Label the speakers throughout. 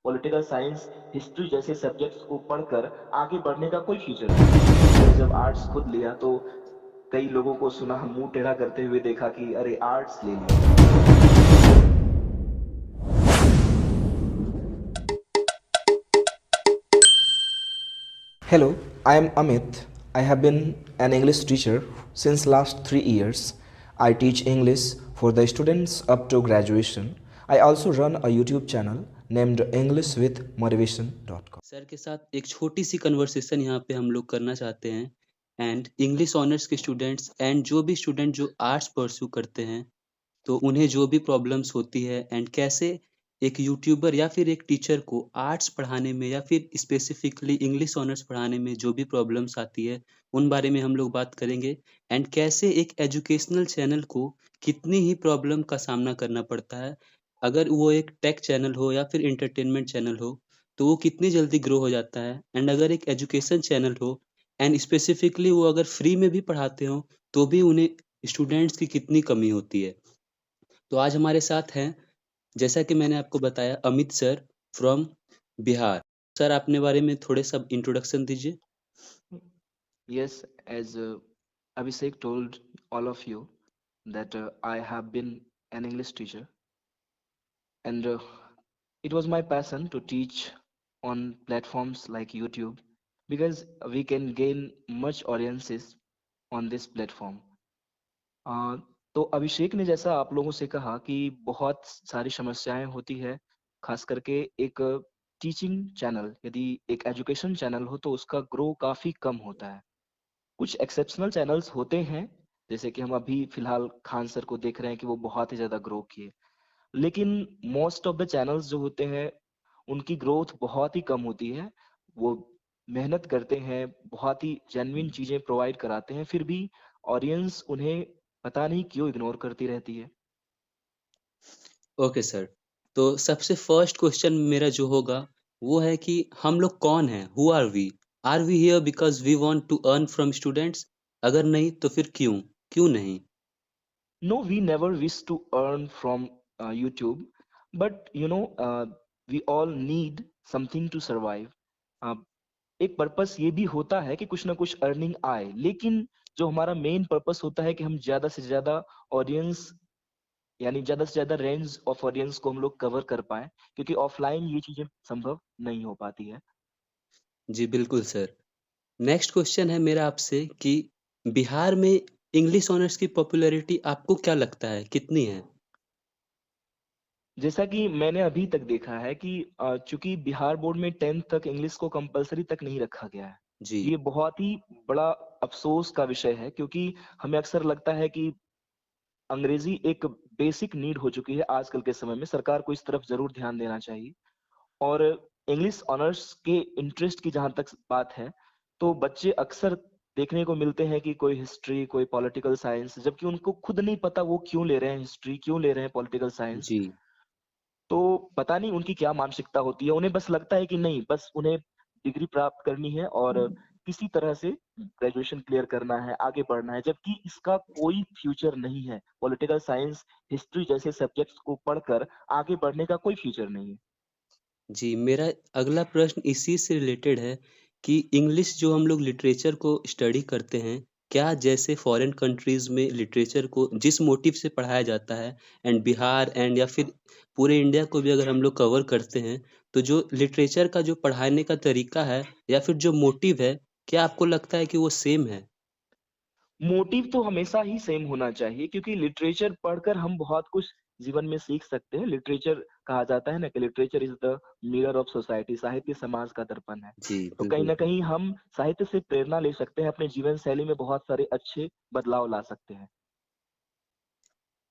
Speaker 1: Political science, history जैसे subjects को पढ़कर आगे बढ़ने का कोई फ्यूचर नहीं। मैंने जब आर्ट्स खुद लिया तो कई लोगों को सुना, मुंह टेढ़ा करते हुए देखा कि अरे आर्ट्स ले लिया।
Speaker 2: Hello, I am Amit. I have been an English teacher since last 3 years. I teach English for the students up to graduation. I also run a YouTube channel named englishwithmotivation.com.
Speaker 3: Sir के साथ एक छोटी सी conversation यहाँ पे हम लोग करना चाहते हैं एंड इंग्लिश ऑनर्स के स्टूडेंट्स एंड जो भी स्टूडेंट जो आर्ट्स परस्यू करते हैं तो उन्हें जो भी प्रॉब्लम्स होती है एंड कैसे एक यूट्यूबर या फिर एक टीचर को आर्ट्स पढ़ाने में या फिर स्पेसिफिकली इंग्लिश ऑनर्स पढ़ाने में जो भी प्रॉब्लम्स आती है उन बारे में हम लोग बात करेंगे एंड कैसे एक एजुकेशनल चैनल को कितनी ही प्रॉब्लम का सामना करना पड़ता है अगर वो एक टेक चैनल हो या फिर इंटरटेनमेंट चैनल हो तो वो कितनी जल्दी ग्रो हो जाता है एंड अगर एक एजुकेशन चैनल हो एंड स्पेसिफिकली वो अगर फ्री में भी पढ़ाते हो तो भी उन्हें स्टूडेंट्स की कितनी कमी होती है। तो आज हमारे साथ हैं जैसा कि मैंने आपको बताया Amit sir from Bihar. Sir अपने बारे में थोड़े सा इंट्रोडक्शन दीजिए।
Speaker 1: Yes, as Abhishek told all of you that I have been an English teacher, and it was my passion to teach on platforms like YouTube because we can gain much audiences on this platform. अ, तो अभिषेक ने जैसा आप लोगों से कहा कि बहुत सारी समस्याएं होती है, खास करके एक टीचिंग चैनल, यदि एक एजुकेशन चैनल हो तो उसका ग्रो काफी कम होता है। कुछ एक्सेप्शनल चैनल्स होते हैं, जैसे कि हम अभी फिलहाल खान सर को देख रहे हैं कि वो बहुत ही ज्यादा ग्रो किए, लेकिन मोस्ट ऑफ द चैनल्स जो होते हैं उनकी ग्रोथ बहुत ही कम होती है। वो मेहनत करते हैं, बहुत ही जेन्युइन चीजें प्रोवाइड कराते हैं, फिर भी ऑडियंस उन्हें पता नहीं क्यों इग्नोर करती रहती है।
Speaker 3: Okay sir. तो सबसे फर्स्ट क्वेश्चन मेरा जो होगा वो है कि हम लोग कौन हैं? Who are we here because we want to earn from students? अगर नहीं तो फिर क्यों? क्यों नहीं?
Speaker 1: No, we never wish to earn from YouTube, but we all need something to survive. Uh, एक पर्पस ये भी होता है कि कुछ ना कुछ अर्निंग आए, लेकिन जो हमारा मेन पर्पस होता है कि हम ज्यादा से ज्यादा ऑडियंस, यानी ज्यादा से ज्यादा रेंज ऑफ ऑडियंस को हम लोग कवर कर पाए, क्योंकि ऑफलाइन ये चीजें संभव नहीं हो पाती है।
Speaker 3: जी बिल्कुल सर। नेक्स्ट क्वेश्चन है मेरा आपसे कि बिहार में इंग्लिश ऑनर्स की पॉपुलैरिटी आपको क्या लगता है कितनी है?
Speaker 1: जैसा कि मैंने अभी तक देखा है कि चूंकि बिहार बोर्ड में 10th तक इंग्लिश को कंपलसरी तक नहीं रखा गया है,
Speaker 3: जी।
Speaker 1: ये बहुत ही बड़ा अफसोस का विषय है, क्योंकि हमें अक्सर लगता है कि अंग्रेजी एक बेसिक नीड हो चुकी है आजकल के समय में। सरकार को इस तरफ जरूर ध्यान देना चाहिए। और इंग्लिश ऑनर्स के इंटरेस्ट की जहां तक बात है, तो बच्चे अक्सर देखने को मिलते हैं कि कोई हिस्ट्री, कोई पॉलिटिकल साइंस, जबकि उनको खुद नहीं पता वो क्यों ले रहे हैं हिस्ट्री, क्यों ले रहे हैं पॉलिटिकल साइंस।
Speaker 3: जी।
Speaker 1: तो पता नहीं उनकी क्या मानसिकता होती है, उन्हें बस लगता है कि नहीं, बस उन्हें डिग्री प्राप्त करनी है और किसी तरह से ग्रेजुएशन क्लियर करना है, आगे बढ़ना है, जबकि इसका कोई फ्यूचर नहीं है। पॉलिटिकल साइंस, हिस्ट्री जैसे सब्जेक्ट्स को पढ़कर आगे बढ़ने का कोई फ्यूचर नहीं है।
Speaker 3: जी, मेरा अगला प्रश्न इसी से रिलेटेड है कि इंग्लिश जो हम लोग लिटरेचर को स्टडी करते हैं, क्या जैसे फॉरेन कंट्रीज़ में लिटरेचर को जिस मोटिव से पढ़ाया जाता है एंड बिहार एंड या फिर पूरे इंडिया को भी अगर हम लोग कवर करते हैं, तो जो लिटरेचर का जो पढ़ाने का तरीका है या फिर जो मोटिव है, क्या आपको लगता है कि वो सेम है?
Speaker 1: मोटिव तो हमेशा ही सेम होना चाहिए, क्योंकि लिटरेचर पढ़कर हम बहुत कुछ जीवन में सीख सकते हैं। लिटरेचर, कहा जाता है ना कि literature is the mirror of society, साहित्य समाज का दर्पण है।
Speaker 3: जी,
Speaker 1: तो कहीं
Speaker 3: बिल्कुल
Speaker 1: ना
Speaker 3: सर।
Speaker 1: कहीं हम साहित्य से प्रेरणा ले सकते हैं, अपने जीवन शैली में बहुत सारे अच्छे बदलाव ला सकते हैं।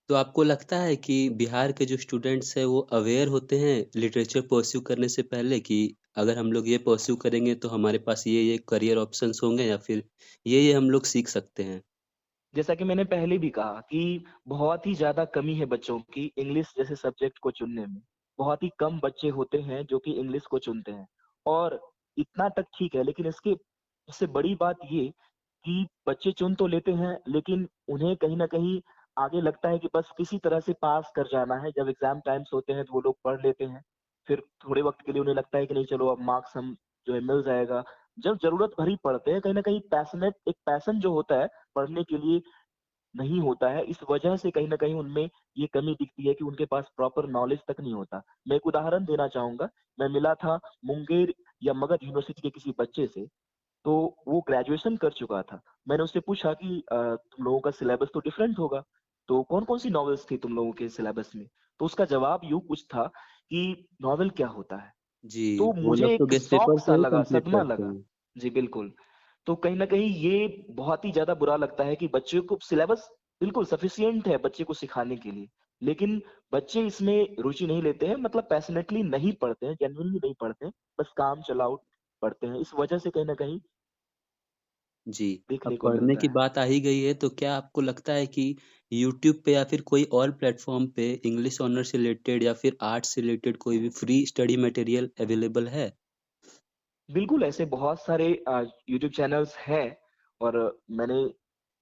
Speaker 3: तो आपको लगता है कि बिहार के जो स्टूडेंट्स हैं वो अवेयर होते हैं लिटरेचर परस्यू करने से पहले कि अगर हम लोग ये परस्यू करेंगे तो हमारे पास ये करियर ऑप्शंस होंगे या फिर ये हम लोग सीख सकते हैं?
Speaker 1: जैसा कि मैंने पहले भी कहा कि बहुत ही ज्यादा कमी है बच्चों की इंग्लिश जैसे सब्जेक्ट को चुनने में। बहुत ही कम बच्चे होते हैं जो कि इंग्लिश को चुनते हैं, और इतना तक ठीक है, लेकिन इससे बड़ी बात ये कि बच्चे चुन तो लेते हैं, लेकिन उन्हें कहीं ना कहीं आगे लगता है कि बस किसी तरह से पास कर जाना है। जब एग्जाम टाइम्स होते हैं तो वो लोग पढ़ लेते हैं, फिर थोड़े वक़्त के लिए उन्हें लगता है कि नहीं चलो अब मार्क्स हम जो है मिल जाएगा। जब ज़रूरत भरी पड़ते हैं, कहीं न कहीं एक पैशन जो होता है पढ़ने के लिए नहीं होता है। इस वजह से कहीं न कहीं उनमें ये कमी दिखती है कि उनके पास प्रॉपर नॉलेज तक नहीं होता। मैं एक उदाहरण देना चाहूँगा, मैं मिला था मुंगेर या मगध यूनिवर्सिटी के किसी बच्चे से, तो वो ग्रेजुएशन कर चुका था। मैंने उससे पूछा कि तुम लोगों का सिलेबस तो डिफरेंट होगा, तो कौन-कौन सी नॉवेल्स थी तुम लोगों के सिलेबस में? तो उसका जवाब यूँ कुछ था कि नॉवेल क्या होता है?
Speaker 3: जी,
Speaker 1: तो
Speaker 3: वो
Speaker 1: मुझे
Speaker 3: लोग तो
Speaker 1: एक
Speaker 3: गेस्ट
Speaker 1: शॉक
Speaker 3: पेपर
Speaker 1: सा
Speaker 3: से ही
Speaker 1: लगा,
Speaker 3: कंप्लीट
Speaker 1: सदमा
Speaker 3: करते
Speaker 1: लगा।
Speaker 3: हैं।
Speaker 1: जी, बिल्कुल। तो कहीं न कहीं ये बहुत ही ज़्यादा बुरा लगता है कि बच्चे को सिलेबस बिल्कुल सफिशिएंट है बच्चे को सिखाने के लिए, लेकिन बच्चे इसमें रुचि नहीं लेते हैं, मतलब पैशनेटली नहीं पढ़ते हैं, जेनुइनली नहीं पढ़ते हैं, बस काम चलाओ पढ़ते हैं। इस वजह से कहीं न कहीं
Speaker 3: जी, अब
Speaker 1: देखने को
Speaker 3: पढ़ने
Speaker 1: मिलता
Speaker 3: की
Speaker 1: है।
Speaker 3: बात आ ही गई है, तो क्या आपको लगता है कि यूट्यूब पे या फिर कोई और प्लेटफ़ॉर्म पे इंग्लिश ऑनर से रिलेटेड या फिर आर्ट्स से रिलेटेड कोई भी फ्री स्टडी मटेरियल अवेलेबल है?
Speaker 1: बिल्कुल, ऐसे बहुत सारे यूट्यूब चैनल्स हैं और मैंने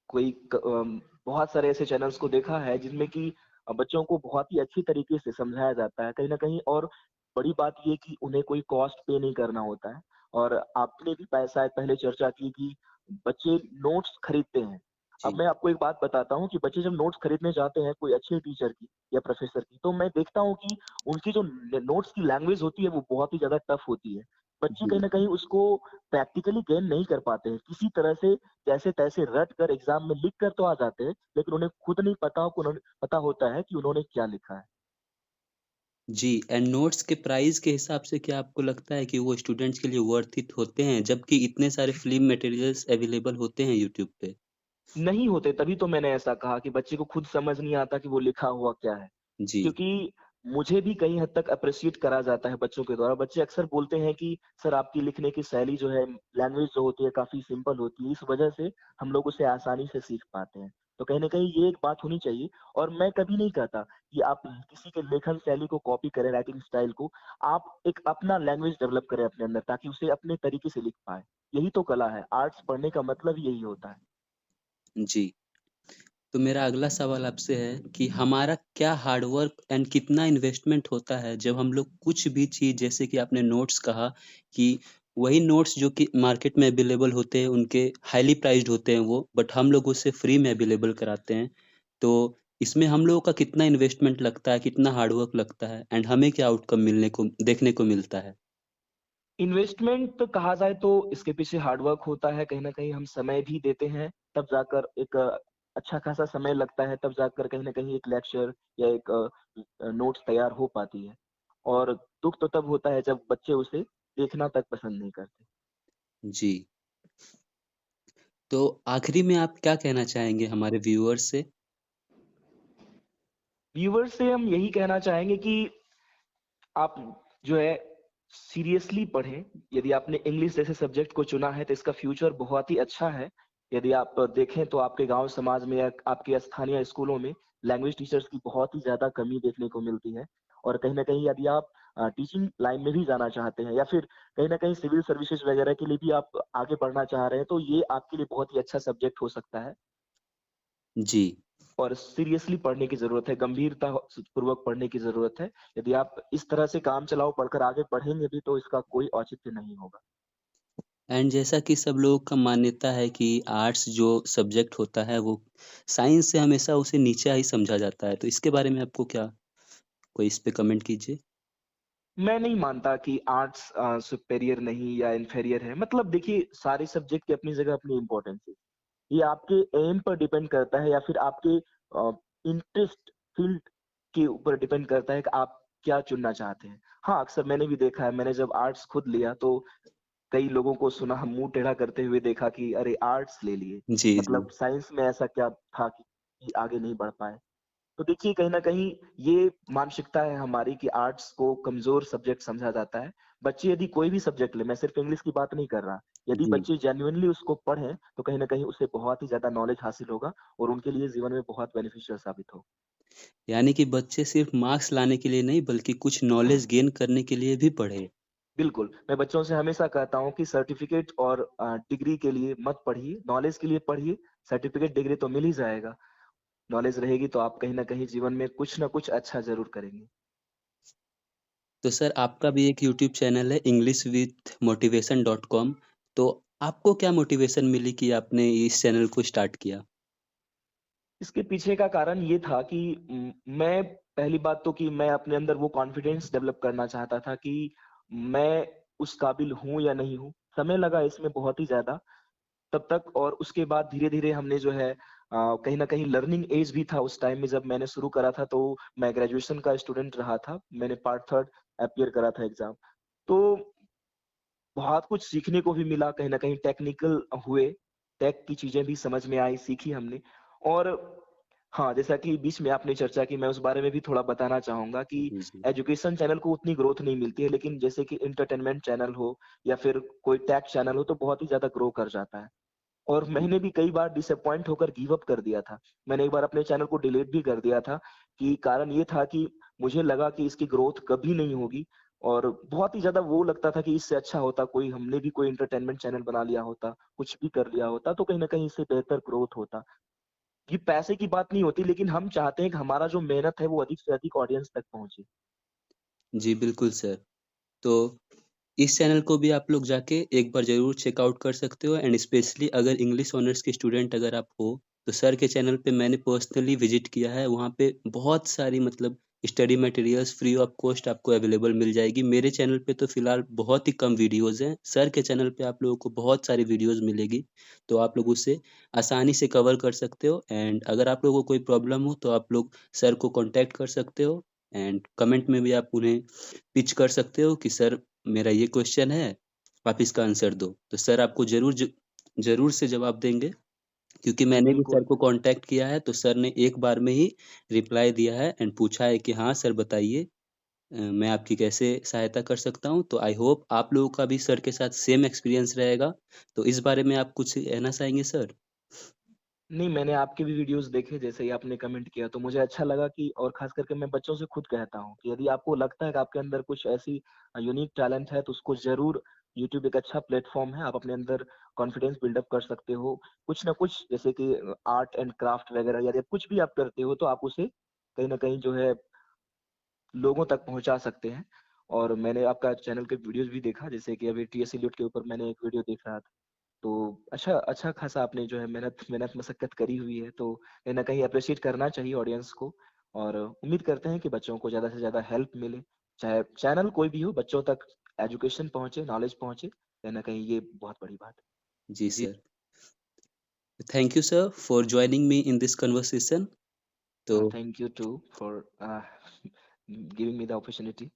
Speaker 1: बहुत सारे ऐसे चैनल्स को देखा है जिनमें कि बच्चों को बहुत ही अच्छी तरीके से समझाया जाता है कहीं न कहीं और बड़ी बात ये कि उन्हें कोई कॉस्ट पे नहीं करना होता है और आपने भी शायद पहले चर्चा की कि बच्चे नोट्स खरीदते हैं। अब
Speaker 3: जी,
Speaker 1: मैं आपको एक बात बताता हूँ कि बच्चे जब नोट्स खरीदने जाते हैं कोई अच्छे टीचर की या प्रोफ़ेसर की, तो मैं देखता हूँ कि उनकी जो नोट्स की लैंग्वेज होती है वो बहुत ही ज़्यादा टफ़ होती है। बच्चे कहीं
Speaker 3: जी।
Speaker 1: न कहीं उसको प्रैक्टिकली गेन नहीं कर पाते हैं। किसी तरह से जैसे-तैसे रट कर एग्ज़ाम में लिख कर तो आ जाते हैं, लेकिन उन्हें खुद नहीं पता होता है कि उन्होंने क्या लिखा है।
Speaker 3: जी, एंड नोट्स के प्राइस के हिसाब से क्या आपको लगता है कि वो स्टूडेंट्स के लिए वर्थ इट होते हैं, जबकि इतने सारे फ्री मटेरियल्स अवेलेबल होते हैं यूट्यूब पे?
Speaker 1: नहीं होते, तभी तो मैंने ऐसा कहा कि बच्चे को खुद समझ नहीं आता कि वो लिखा हुआ क्या है।
Speaker 3: जी,
Speaker 1: क्योंकि मुझे भी कई हद तक एप्रिशिएट करा जाता है बच्चों के द्वारा। बच्चे अक्सर बोलते हैं कि सर आपकी लिखने की शैली जो है, लैंग्वेज जो होती है काफ़ी सिंपल होती है, इस वजह से हम लोग उसे आसानी से सीख पाते हैं। तो कहीं न कहीं ये एक बात होनी चाहिए और मैं कभी नहीं कहता कि आप किसी के लेखन शैली को कॉपी करें, राइटिंग स्टाइल को। आप एक अपना लैंग्वेज डेवलप करें अपने अंदर ताकि उसे अपने तरीके से लिख पाएँ। यही तो कला है, आर्ट्स पढ़ने का मतलब ही यही होता है।
Speaker 3: जी। तो मेरा अगला सवाल आपसे है कि हमारा क्या हार्ड वर्क एंड कितना इन्वेस्टमेंट होता है जब हम लोग कुछ भी चीज़ जैसे कि आपने नोट्स कहा कि वही नोट्स जो कि मार्केट में अवेलेबल होते हैं उनके हाईली प्राइस्ड होते हैं वो बट हम लोग उसे फ्री में अवेलेबल कराते हैं। तो इसमें हम लोगों का कितना इन्वेस्टमेंट लगता है, कितना हार्ड वर्क लगता है एंड हमें क्या आउटकम मिलने को देखने को मिलता है?
Speaker 1: इन्वेस्टमेंट कहा जाए तो इसके पीछे हार्ड वर्क होता है, कहीं न कहीं हम समय भी देते हैं, तब जाकर एक अच्छा खासा समय लगता है, तब जाकर कहीं न कहीं एक लेक्चर या एक नोट्स तैयार हो पाती है। और दुःख तो तब होता है जब बच्चे उसे देखना तक पसंद नहीं करते।
Speaker 3: जी। तो आखिरी में आप क्या कहना चाहेंगे हमारे व्यूअर्स से?
Speaker 1: व्यूअर्स से हम यही कहना चाहेंगे कि आप जो है सीरियसली पढ़ें। यदि आपने इंग्लिश जैसे सब्जेक्ट को चुना है तो इसका फ्यूचर बहुत ही अच्छा है। यदि आप देखें तो आपके गाँव समाज में या आपके स्थानीय स्कूलों में लैंग्वेज टीचर्स की बहुत ही ज़्यादा कमी देखने को मिलती है। और कहीं न कहीं यदि आप टीचिंग लाइन में भी जाना चाहते हैं या फिर कहीं न कहीं सिविल सर्विसेज़ वगैरह के लिए भी आप आगे बढ़ना चाह रहे हैं, तो ये आपके लिए बहुत ही अच्छा सब्जेक्ट हो सकता है।
Speaker 3: जी।
Speaker 1: और सीरियसली पढ़ने की ज़रूरत है, गंभीरता पूर्वक पढ़ने की ज़रूरत है। यदि आप इस तरह से काम चलाओ पढ़कर आगे बढ़ेंगे भी तो इसका कोई औचित्य नहीं होगा।
Speaker 3: एंड जैसा कि सब लोगों का मान्यता है कि आर्ट्स जो सब्जेक्ट होता है वो साइंस से हमेशा उसे नीचा ही समझा जाता है। तो इसके बारे में आपको क्या कोई इस पे कमेंट कीजिए?
Speaker 1: मैं नहीं मानता कि आर्ट्स सुपेरियर नहीं या इन्फीरियर है। मतलब देखिए सारे सब्जेक्ट की अपनी जगह अपनी इम्पोर्टेंस है। ये आपके एम पर डिपेंड करता है या फिर आपके इंटरेस्ट फील्ड के ऊपर डिपेंड करता है कि आप क्या चुनना चाहते हैं। हाँ, अक्सर मैंने भी देखा है, मैंने जब आर्ट्स खुद लिया तो कई लोगों को सुना मुँह टेढ़ा करते हुए देखा कि अरे आर्ट्स ले लिए,
Speaker 3: जी, जी।
Speaker 1: मतलब साइंस में ऐसा क्या था कि आगे नहीं बढ़ पाए? तो देखिए कहीं न कहीं ये मानसिकता है हमारी कि आर्ट्स को कमज़ोर सब्जेक्ट समझा जाता है। बच्चे यदि कोई भी सब्जेक्ट लें, मैं सिर्फ़ इंग्लिश की बात नहीं कर रहा। यदि
Speaker 3: जी।
Speaker 1: बच्चे जेन्युइनली उसको पढ़ें, तो कहीं न कहीं उससे बहुत ही ज़्यादा नॉलेज हासिल होगा और उनके लिए जीवन में बहुत बेनिफिशियल साबित होगा।
Speaker 3: यानी कि बच्चे सिर्फ़ मार्क्स लाने के लिए नहीं बल्कि कुछ नॉलेज गेन करने के लिए भी पढ़े।
Speaker 1: बिल्कुल, मैं बच्चों से हमेशा कहता हूँ कि सर्टिफ़िकेट और डिग्री के लिए मत पढ़िए, नॉलेज के लिए पढ़िए। सर्टिफ़िकेट, डिग्री तो मिल ही जाएगा। नॉलेज रहेगी तो आप कहीं न कहीं जीवन में कुछ न कुछ अच्छा ज़रूर करेंगे।
Speaker 3: तो सर आपका भी एक यूट्यूब चैनल है englishwithmotivation.com। तो आपको क्या मोटिवेशन मिली कि आपने इस चैनल को स्टार्ट किया?
Speaker 1: इसके पीछे का कारण ये था कि मैं पहली बात तो कि मैं अपने अंदर वो कॉन्फिडेंस डेवलप करना चाहता था कि मैं उस काबिल हूँ या नहीं हूँ। समय लगा इसमें बहुत ही ज़्यादा तब तक, और उसके बाद धीरे-धीरे हमने जो है कहीं न कहीं लर्निंग एज भी था उस टाइम में जब मैंने शुरू करा था, तो मैं ग्रेजुएशन का स्टूडेंट रहा था। मैंने पार्ट 3 अपीयर करा था एग्ज़ाम। तो बहुत कुछ सीखने को भी मिला, कहीं न कहीं टेक्निकल हुए, टेक की चीज़ें भी समझ में आई, सीखी हमने। और हाँ, जैसा कि बीच में आपने चर्चा की, मैं उस बारे में भी थोड़ा बताना चाहूँगा कि
Speaker 3: जी, जी।
Speaker 1: एजुकेशन चैनल को उतनी ग्रोथ नहीं मिलती है, लेकिन जैसे कि एंटरटेनमेंट चैनल हो या फिर कोई टेक चैनल हो, तो बहुत ही ज़्यादा ग्रो कर जाता है। और
Speaker 3: जी,
Speaker 1: मैंने भी कई बार डिसअपॉइंट होकर गिव अप कर दिया था। मैंने एक बार अपने चैनल को डिलीट भी कर दिया था, कि कारण ये था कि मुझे लगा कि इसकी ग्रोथ कभी नहीं होगी, और बहुत ही ज़्यादा वो लगता था कि इससे अच्छा होता कोई हमने भी कोई एंटरटेनमेंट चैनल बना लिया होता, कुछ भी कर लिया होता, तो कहीं न कहीं इससे बेहतर ग्रोथ होता। ये पैसे की बात नहीं होती, लेकिन हम चाहते हैं कि हमारा जो मेहनत है वो अधिक से अधिक ऑडियंस तक पहुँचे।
Speaker 3: जी, बिल्कुल सर। तो इस चैनल को भी आप लोग जाके एक बार ज़रूर चेकआउट कर सकते हो एंड स्पेशली अगर इंग्लिश ऑनर्स के स्टूडेंट अगर आप हो, तो सर के चैनल पे मैंने पर्सनली विज़िट किया है। वहाँ पे बहुत सारी मतलब study materials free of cost आपको अवेलेबल मिल जाएगी। मेरे चैनल पे तो फ़िलहाल बहुत ही कम वीडियोज़ हैं। सर के चैनल पे आप लोगों को बहुत सारी वीडियोज़ मिलेगी, तो आप लोग उसे आसानी से कवर कर सकते हो एंड अगर आप लोगों को कोई प्रॉब्लम हो, तो आप लोग सर को कॉन्टैक्ट कर सकते हो एंड कमेंट में भी आप उन्हें पिच कर सकते हो कि सर मेरा ये क्वेश्चन है, आप इसका आंसर दो। तो सर आपको ज़रूर से जवाब देंगे क्योंकि
Speaker 1: जी,
Speaker 3: मैंने भी सर
Speaker 1: बिल्कुल।
Speaker 3: को कॉन्टैक्ट किया है, तो सर ने एक बार में ही रिप्लाई दिया है एंड पूछा है कि हाँ सर बताइए मैं आपकी कैसे सहायता कर सकता हूँ? तो आई होप आप लोगों का भी सर के साथ सेम एक्सपीरियंस रहेगा। तो इस बारे में आप कुछ कहना चाहेंगे सर?
Speaker 1: नहीं, मैंने आपके भी वीडियोज़ देखे, जैसे ही आपने कमेंट किया, तो मुझे अच्छा लगा कि, और ख़ास करके मैं बच्चों से खुद कहता हूँ कि यदि आपको लगता है कि आपके अंदर कुछ ऐसी यूनिक टैलेंट है, तो उसको ज़रूर, यूट्यूब एक अच्छा प्लेटफ़ॉर्म है, आप अपने अंदर कॉन्फिडेंस बिल्डअप कर सकते हो। कुछ ना कुछ जैसे कि आर्ट एंड क्राफ्ट वगैरह, यदि कुछ भी आप करते हो, तो आप उसे कहीं न कहीं जो है लोगों तक पहुँचा सकते हैं। और मैंने आपका चैनल के वीडियोज़ भी देखा, जैसे कि अभी टीएस एलियट के ऊपर मैंने एक वीडियो देख रहा था। तो अच्छा अच्छा खासा आपने जो है मेहनत मेहनत मशक्कत करी हुई है, तो कहीं न कहीं एप्रिशिएट करना चाहिए ऑडियंस को। और उम्मीद करते हैं कि बच्चों को ज़्यादा से ज़्यादा हेल्प मिले, चाहे चैनल कोई भी हो, बच्चों तक एजुकेशन पहुँचे, नॉलेज पहुँचे, कहीं न कहीं ये बहुत बड़ी बात है।
Speaker 3: जी
Speaker 1: जी,
Speaker 3: sir. Thank you sir for joining me in this conversation. तो
Speaker 1: thank you too for giving me the opportunity.